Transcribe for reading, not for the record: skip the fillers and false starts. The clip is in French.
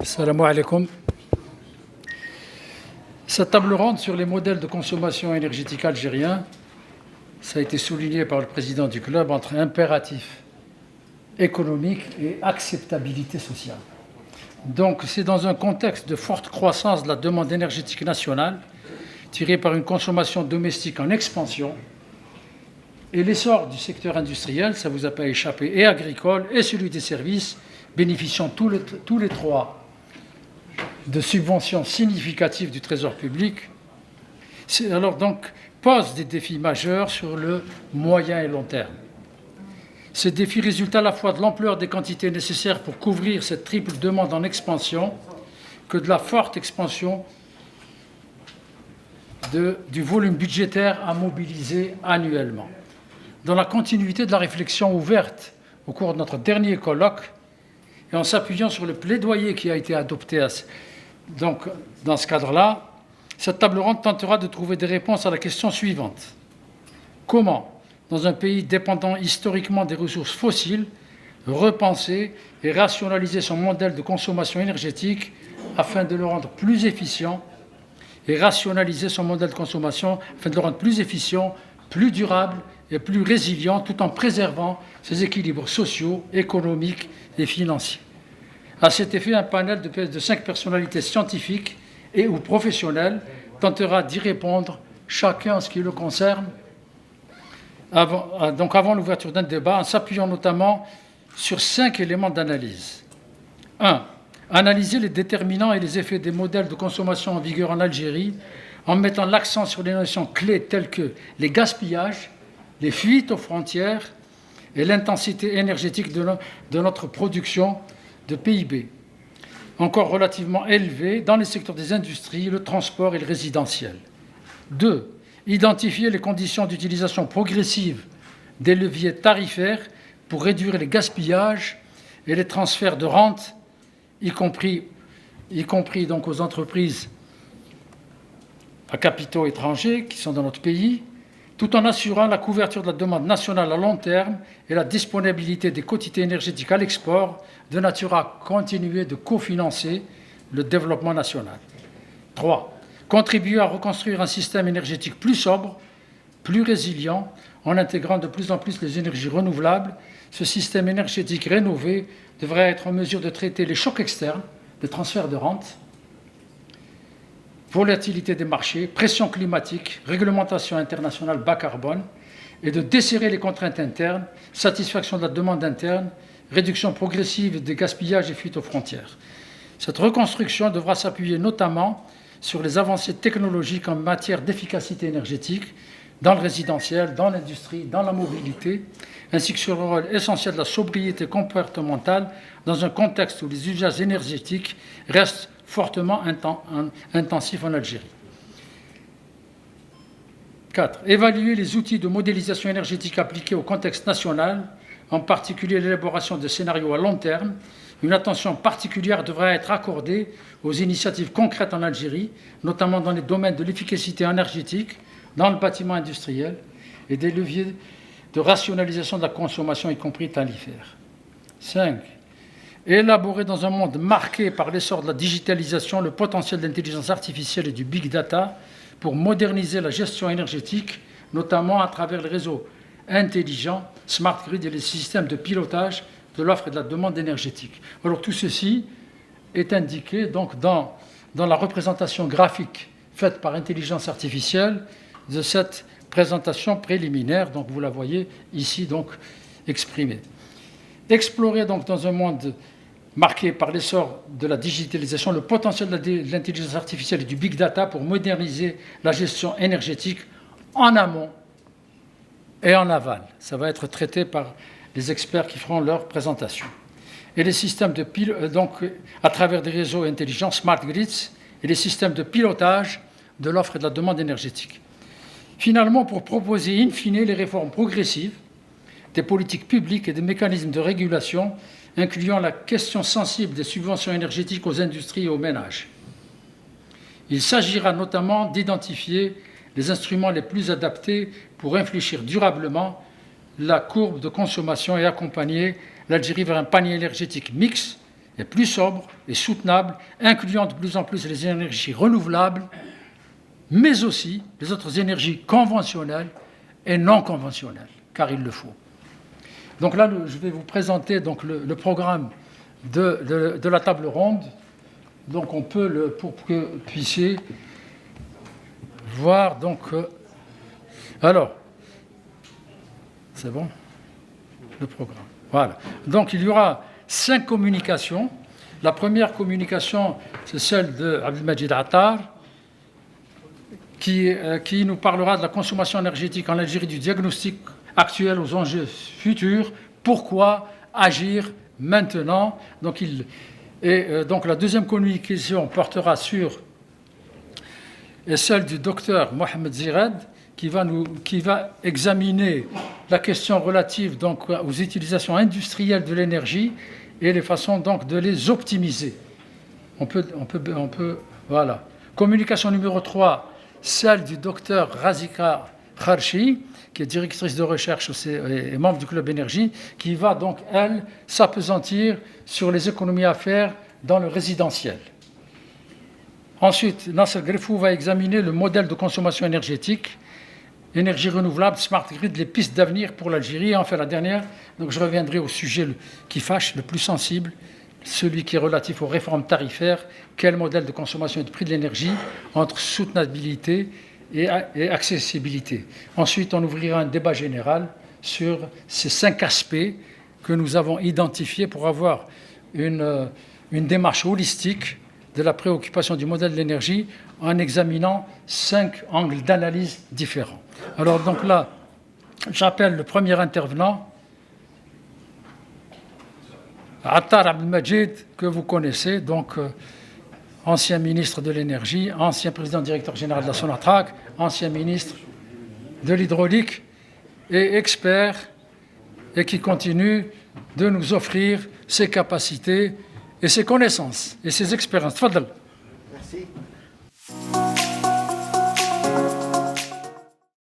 Salam alaikum. Cette table ronde sur les modèles de consommation énergétique algériens, ça a été souligné par le président du club, entre impératif économique et acceptabilité sociale. Donc c'est dans un contexte de forte croissance de la demande énergétique nationale, tirée par une consommation domestique en expansion, et l'essor du secteur industriel, ça ne vous a pas échappé, et agricole, et celui des services, bénéficiant tous les trois de subventions significatives du Trésor public, alors donc pose des défis majeurs sur le moyen et long terme. Ces défis résultent à la fois de l'ampleur des quantités nécessaires pour couvrir cette triple demande en expansion que de la forte expansion du volume budgétaire à mobiliser annuellement. Dans la continuité de la réflexion ouverte au cours de notre dernier colloque, et en s'appuyant sur le plaidoyer qui a été adopté donc, dans ce cadre-là, cette table ronde tentera de trouver des réponses à la question suivante. Comment, dans un pays dépendant historiquement des ressources fossiles, repenser et rationaliser son modèle de consommation énergétique afin de le rendre plus efficient et rationaliser son modèle de consommation afin de le rendre plus efficient, plus durable et plus résilient tout en préservant ses équilibres sociaux, économiques et financiers. À cet effet, un panel de 5 personnalités scientifiques et ou professionnelles tentera d'y répondre, chacun en ce qui le concerne, avant l'ouverture d'un débat, en s'appuyant notamment sur 5 éléments d'analyse. 1. Analyser les déterminants et les effets des modèles de consommation en vigueur en Algérie en mettant l'accent sur les notions clés telles que les gaspillages, les fuites aux frontières et l'intensité énergétique de notre production de PIB, encore relativement élevée dans les secteurs des industries, le transport et le résidentiel. 2. Identifier les conditions d'utilisation progressive des leviers tarifaires pour réduire les gaspillages et les transferts de rente, y compris donc aux entreprises à capitaux étrangers qui sont dans notre pays, tout en assurant la couverture de la demande nationale à long terme et la disponibilité des quantités énergétiques à l'export, de nature à continuer de cofinancer le développement national. 3. Contribuer à reconstruire un système énergétique plus sobre, plus résilient, en intégrant de plus en plus les énergies renouvelables. Ce système énergétique rénové devrait être en mesure de traiter les chocs externes, les transferts de rente, volatilité des marchés, pression climatique, réglementation internationale bas carbone, et de desserrer les contraintes internes, satisfaction de la demande interne, réduction progressive des gaspillages et fuites aux frontières. Cette reconstruction devra s'appuyer notamment sur les avancées technologiques en matière d'efficacité énergétique, dans le résidentiel, dans l'industrie, dans la mobilité, ainsi que sur le rôle essentiel de la sobriété comportementale dans un contexte où les usages énergétiques restent fortement intensifs en Algérie. 4. Évaluer les outils de modélisation énergétique appliqués au contexte national, en particulier l'élaboration de scénarios à long terme. Une attention particulière devra être accordée aux initiatives concrètes en Algérie, notamment dans les domaines de l'efficacité énergétique, dans le bâtiment industriel et des leviers de rationalisation de la consommation, y compris tarifaire. 5. Élaborer dans un monde marqué par l'essor de la digitalisation le potentiel de l'intelligence artificielle et du big data pour moderniser la gestion énergétique, notamment à travers les réseaux intelligents, smart grid et les systèmes de pilotage de l'offre et de la demande énergétique. Alors tout ceci est indiqué donc dans la représentation graphique faite par intelligence artificielle de cette présentation préliminaire, donc vous la voyez ici donc exprimée. Explorer donc dans un monde marqué par l'essor de la digitalisation le potentiel de l'intelligence artificielle et du big data pour moderniser la gestion énergétique en amont et en aval. Ça va être traité par les experts qui feront leur présentation. Et les systèmes donc à travers des réseaux intelligents, smart grids, et les systèmes de pilotage de l'offre et de la demande énergétique. Finalement, pour proposer in fine les réformes progressives des politiques publiques et des mécanismes de régulation, incluant la question sensible des subventions énergétiques aux industries et aux ménages. Il s'agira notamment d'identifier les instruments les plus adaptés pour infléchir durablement la courbe de consommation et accompagner l'Algérie vers un panier énergétique mixte et plus sobre et soutenable, incluant de plus en plus les énergies renouvelables, mais aussi les autres énergies conventionnelles et non conventionnelles, car il le faut. Donc là, je vais vous présenter donc, le programme de la table ronde. Donc on peut, pour que vous puissiez voir, donc... alors, c'est bon? Le programme. Voilà. Donc il y aura 5 communications. La première communication, c'est celle de Abdelmajid Attar, qui nous parlera de la consommation énergétique en Algérie, du diagnostic actuel aux enjeux futurs. Pourquoi agir maintenant? Donc, donc la deuxième communication portera sur celle du docteur Mohamed Zired, qui va examiner la question relative donc, aux utilisations industrielles de l'énergie et les façons donc, de les optimiser. On peut, voilà. Communication numéro 3, celle du docteur Razika Kharchi, qui est directrice de recherche et membre du Club Énergie, qui va donc, elle, s'appesantir sur les économies à faire dans le résidentiel. Ensuite, Nasser Grefou va examiner le modèle de consommation énergétique, énergie renouvelable, smart grid, les pistes d'avenir pour l'Algérie. Et enfin, la dernière, donc je reviendrai au sujet qui fâche, le plus sensible, celui qui est relatif aux réformes tarifaires. Quel modèle de consommation et de prix de l'énergie entre soutenabilité et accessibilité. Ensuite, on ouvrira un débat général sur ces 5 aspects que nous avons identifiés pour avoir une démarche holistique de la préoccupation du modèle de l'énergie en examinant 5 angles d'analyse différents. Alors donc là, j'appelle le premier intervenant, Attar Abdelmajid, que vous connaissez, donc ancien ministre de l'énergie, ancien président directeur général de la Sonatrach, ancien ministre de l'hydraulique et expert, et qui continue de nous offrir ses capacités et ses connaissances et ses expériences. Tfadal. Merci.